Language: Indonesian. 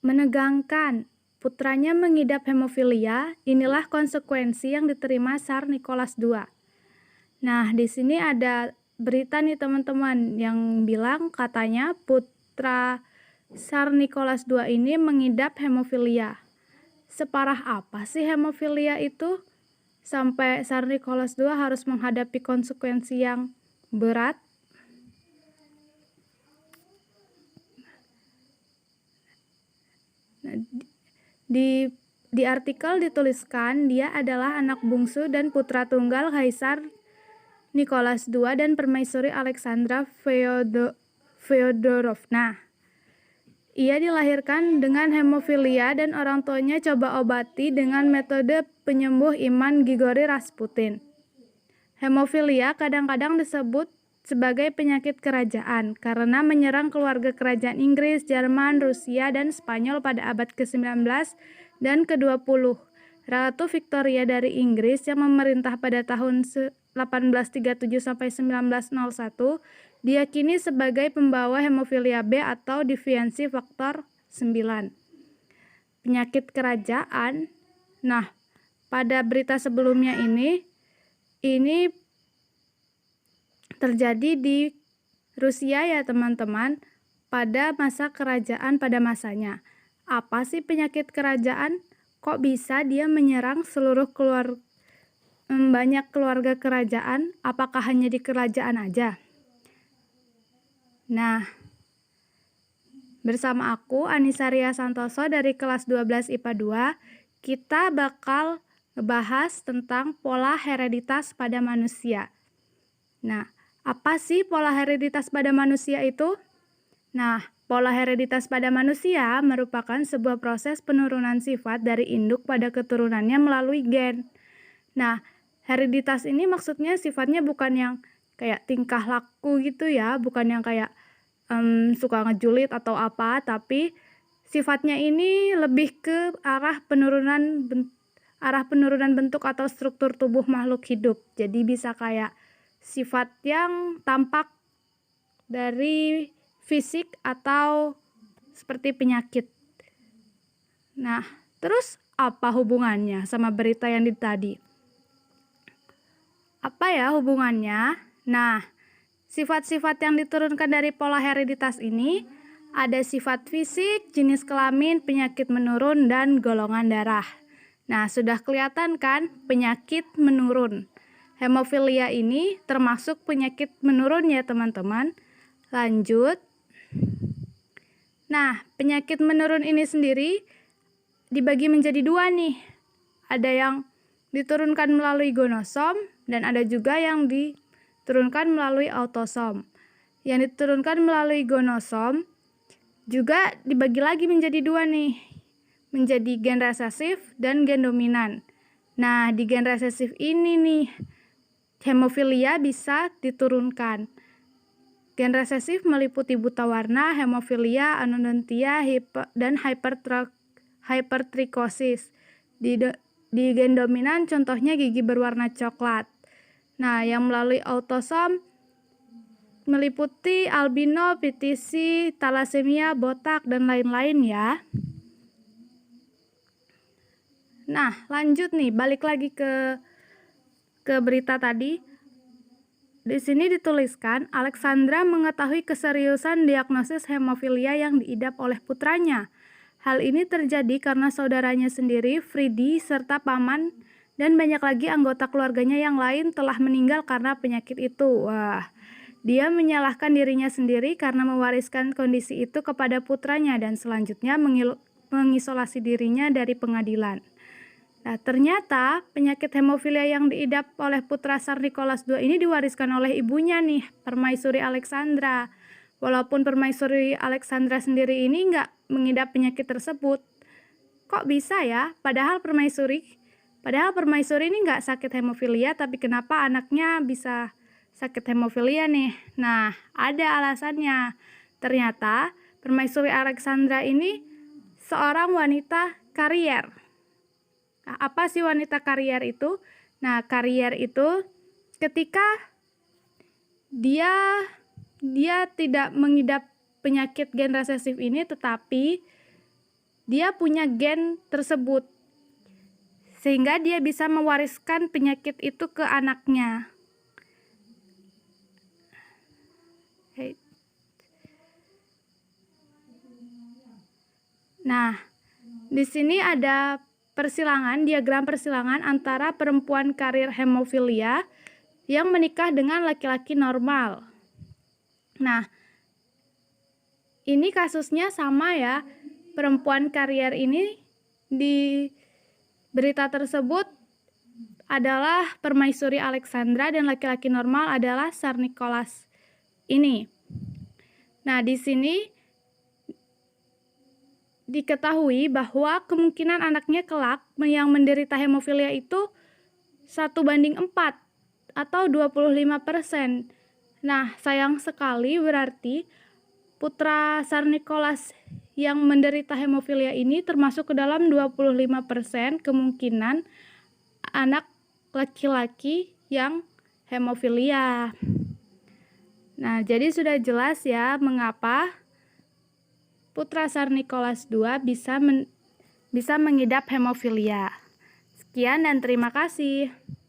Menegangkan, putranya mengidap hemofilia, inilah konsekuensi yang diterima Tsar Nicholas II. Nah, di sini ada berita nih teman-teman yang bilang katanya putra Tsar Nicholas II ini mengidap hemofilia. Separah apa sih hemofilia itu? Sampai Tsar Nicholas II harus menghadapi konsekuensi yang berat. Nah, di artikel dituliskan dia adalah anak bungsu dan putra tunggal Kaisar Nicholas II dan Permaisuri Alexandra Feodorovna. Ia dilahirkan dengan hemofilia dan orang tuanya coba obati dengan metode penyembuh iman Grigori Rasputin. Hemofilia kadang-kadang disebut sebagai penyakit kerajaan karena menyerang keluarga kerajaan Inggris, Jerman, Rusia, dan Spanyol pada abad ke-19 dan ke-20. Ratu Victoria dari Inggris yang memerintah pada tahun 1837 sampai 1901 diyakini sebagai pembawa hemofilia B atau deviansi faktor 9. Penyakit kerajaan. Nah, pada berita sebelumnya ini terjadi di Rusia ya teman-teman, pada masa kerajaan pada masanya. Apa sih penyakit kerajaan? Kok bisa dia menyerang seluruh banyak keluarga kerajaan? Apakah hanya di kerajaan aja? Nah, bersama aku Anissa Ria Santoso dari kelas 12 IPA 2, kita bakal ngebahas tentang pola hereditas pada manusia. Nah, apa sih pola hereditas pada manusia itu? Nah, pola hereditas pada manusia merupakan sebuah proses penurunan sifat dari induk pada keturunannya melalui gen. Nah, hereditas ini maksudnya sifatnya bukan yang kayak tingkah laku gitu ya, bukan yang kayak suka ngejulit atau apa, tapi sifatnya ini lebih ke arah penurunan bentuk atau struktur tubuh makhluk hidup. Jadi bisa kayak sifat yang tampak dari fisik atau seperti penyakit. Nah, terus apa hubungannya sama berita yang tadi? Apa ya hubungannya? Nah, sifat-sifat yang diturunkan dari pola hereditas ini ada sifat fisik, jenis kelamin, penyakit menurun, dan golongan darah. Nah, sudah kelihatan kan penyakit menurun. Hemofilia ini termasuk penyakit menurun ya teman-teman. Lanjut. Nah, penyakit menurun ini sendiri dibagi menjadi dua nih. Ada yang diturunkan melalui gonosom dan ada juga yang diturunkan melalui autosom. Yang diturunkan melalui gonosom juga dibagi lagi menjadi dua nih. Menjadi gen resesif dan gen dominan. Nah, di gen resesif ini nih hemofilia bisa diturunkan. Gen resesif meliputi buta warna, hemofilia, anodontia, dan hypertrikosis. Di gen dominan contohnya gigi berwarna coklat. Nah, yang melalui autosom meliputi albino, PTC, thalassemia, botak, dan lain-lain ya. Nah, lanjut nih, balik lagi ke berita tadi. Di sini dituliskan, Alexandra mengetahui keseriusan diagnosis hemofilia yang diidap oleh putranya. Hal ini terjadi karena saudaranya sendiri, Friedi, serta paman, dan banyak lagi anggota keluarganya yang lain telah meninggal karena penyakit itu. Wah, dia menyalahkan dirinya sendiri karena mewariskan kondisi itu kepada putranya dan selanjutnya mengisolasi dirinya dari pengadilan. Nah, ternyata penyakit hemofilia yang diidap oleh putra Tsar Nicholas II ini diwariskan oleh ibunya nih, Permaisuri Alexandra. Walaupun Permaisuri Alexandra sendiri ini nggak mengidap penyakit tersebut. Kok bisa ya? Padahal Permaisuri ini nggak sakit hemofilia, tapi kenapa anaknya bisa sakit hemofilia nih? Nah, ada alasannya. Ternyata Permaisuri Alexandra ini seorang wanita karier. Nah, apa sih wanita karier itu? Nah, karier itu ketika dia tidak mengidap penyakit gen resesif ini, tetapi dia punya gen tersebut, sehingga dia bisa mewariskan penyakit itu ke anaknya. Nah, di sini ada diagram persilangan antara perempuan karir hemofilia yang menikah dengan laki-laki normal. Nah, ini kasusnya sama ya. Perempuan karier ini di berita tersebut adalah Permaisuri Alexandra dan laki-laki normal adalah Tsar Nicholas ini. Nah, di sini diketahui bahwa kemungkinan anaknya kelak yang menderita hemofilia itu 1:4 atau 25%. Nah, sayang sekali berarti putra Tsar Nicholas yang menderita hemofilia ini termasuk ke dalam 25% kemungkinan anak laki-laki yang hemofilia. Nah, jadi sudah jelas ya mengapa putra Tsar Nicholas II bisa mengidap hemofilia. Sekian dan terima kasih.